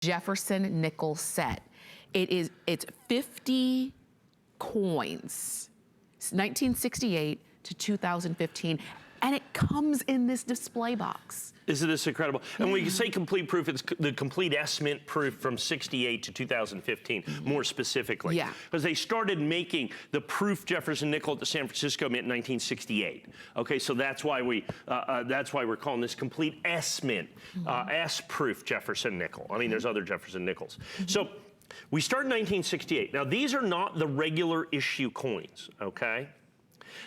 Jefferson nickel set. It's 50 coins, 1968 to 2015, and it comes in this display box. Isn't this incredible? And when you say complete proof, it's the complete S-Mint proof from 68 to 2015, more specifically. Yeah. Because they started making the proof Jefferson nickel at the San Francisco Mint in 1968. Okay, so that's why we're calling this complete S-Mint, S-proof Jefferson nickel. I mean, there's other Jefferson nickels. So we start in 1968. Now, these are not the regular issue coins, okay?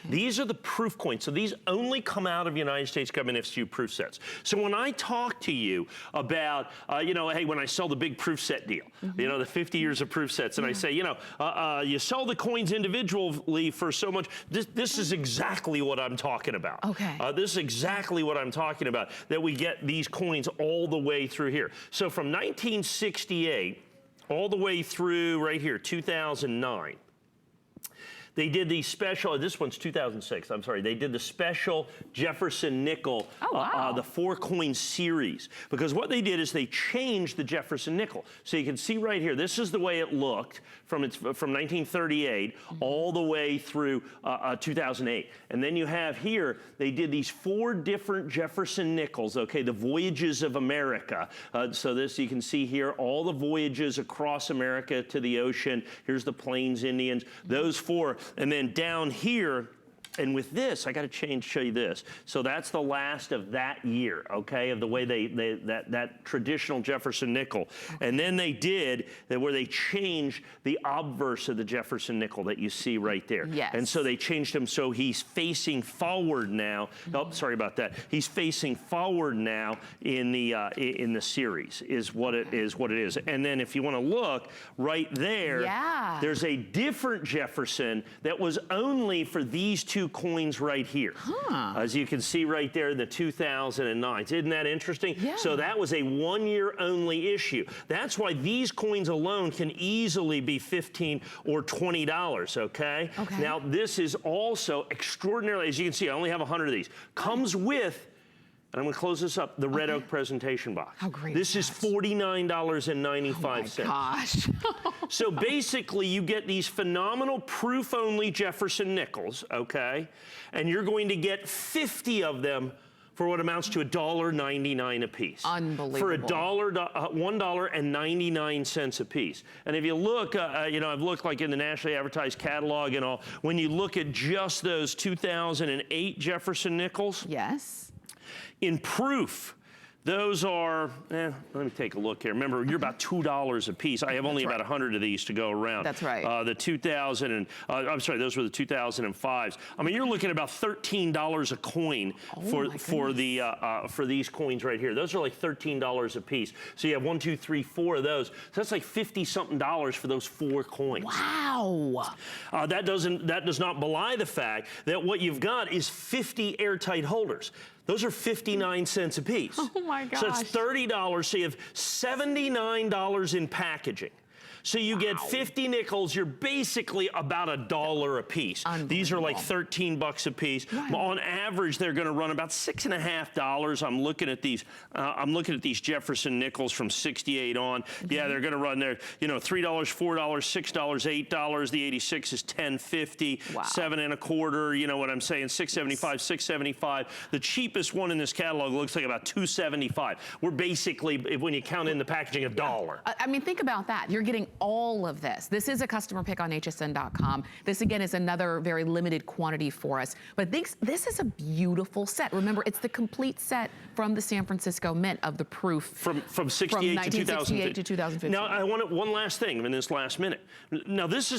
These are the proof coins. So these only come out of United States government issue proof sets. So when I talk to you about, you know, hey, when I sell the big proof set deal, you know, the 50 years of proof sets, and I say, you know, you sell the coins individually for so much, this is exactly what I'm talking about. Okay. This is exactly what I'm talking about, that we get these coins all the way through here. So from 1968 all the way through right here, 2009, they did the special, this one's 2006, I'm sorry. They did the special Jefferson nickel, the 4-coin series. Because what they did is they changed the Jefferson nickel. So you can see right here, this is the way it looked from 1938 all the way through 2008. And then you have here, they did these 4 different Jefferson nickels, okay, the voyages of America. So this, you can see here, all the voyages across America to the ocean. Here's the Plains Indians, those 4. And then down here, and with this, I got to show you this. So that's the last of that year, okay, of the way that traditional Jefferson nickel. And then they did where they changed the obverse of the Jefferson nickel that you see right there. Yes. And so they changed him so he's facing forward now. Oh, sorry about that. He's facing forward now in the series is what it is. And then if you want to look right there, there's a different Jefferson that was only for these 2 coins right here. As you can see right there, the 2009. Isn't that interesting? Yeah. So that was a 1-year only issue. That's why these coins alone can easily be $15 or $20, okay? Now, this is also extraordinarily, as you can see, I only have 100 of these. Comes with, and I'm going to close this up, the Red Oak presentation box. How great this is $49.95. Oh my gosh. So basically, you get these phenomenal proof-only Jefferson nickels, okay? And you're going to get 50 of them for what amounts to $1.99 a piece. Unbelievable. For $1.99 a piece. And if you look, you know, I've looked like in the nationally advertised catalog and all, when you look at just those 2008 Jefferson nickels. Yes. In proof, those are, let me take a look here. Remember, you're about $2 a piece. I have only about 100 of these to go around. That's right. The 2000 and, I'm sorry, those were the 2005s. I mean, you're looking at about $13 a coin for these coins right here. Those are like $13 a piece. So you have 1, 2, 3, 4 of those. So that's like $50-something for those 4 coins. Wow. That does not belie the fact that what you've got is 50 airtight holders. Those are 59 cents a piece. Oh my gosh. So it's $30, so you have $79 in packaging. So you get 50 nickels, you're basically about $1 a piece. These are like 13 bucks a piece. Right. On average, they're gonna run about $6.50. I'm looking at these Jefferson nickels from 68 on. Yeah, they're gonna run there, you know, $3, $4, $6, $8. The 86 is $10.50, 7 1/4, you know what I'm saying, $6.75, $6.75. The cheapest one in this catalog looks like about $2.75. We're basically, when you count in the packaging, $1. I mean, think about that. You're getting all of this. This is a customer pick on hsn.com. This again is another very limited quantity for us. But this is a beautiful set. Remember, it's the complete set from the San Francisco Mint of the proof. From 68 1968 to 2015. Now, I want one last thing in this last minute. Now, these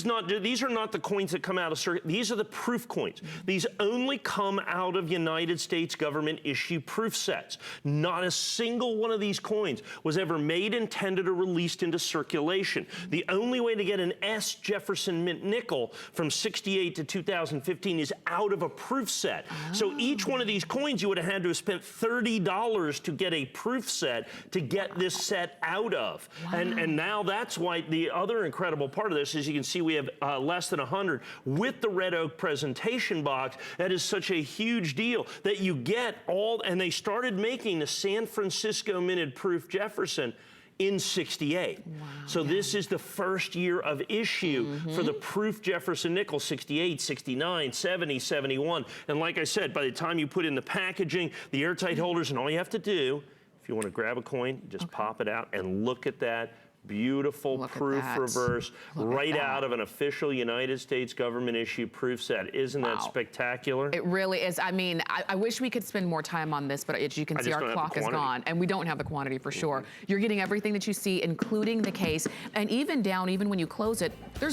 are not the coins that come out of circuit. These are the proof coins. These only come out of United States government issue proof sets. Not a single one of these coins was ever made, intended, or released into circulation. The only way to get an S Jefferson Mint nickel from 68 to 2015 is out of a proof set. So each one of these coins, you would have had to have spent $30 to get a proof set to get this set out of. And now that's why the other incredible part of this is you can see we have less than 100 with the Red Oak presentation box. That is such a huge deal that you get all, and they started making the San Francisco minted proof Jefferson in 68. Wow. So this is the first year of issue for the proof Jefferson nickel, 68, 69, 70, 71. And like I said, by the time you put in the packaging, the airtight holders, and all you have to do, if you want to grab a coin, just pop it out and look at that. Beautiful proof reverse, right out of an official United States government issue proof set. Isn't that spectacular? It really is. I mean, I wish we could spend more time on this, but as you can see, our clock is gone, and we don't have the quantity for sure. You're getting everything that you see, including the case, and even when you close it, there's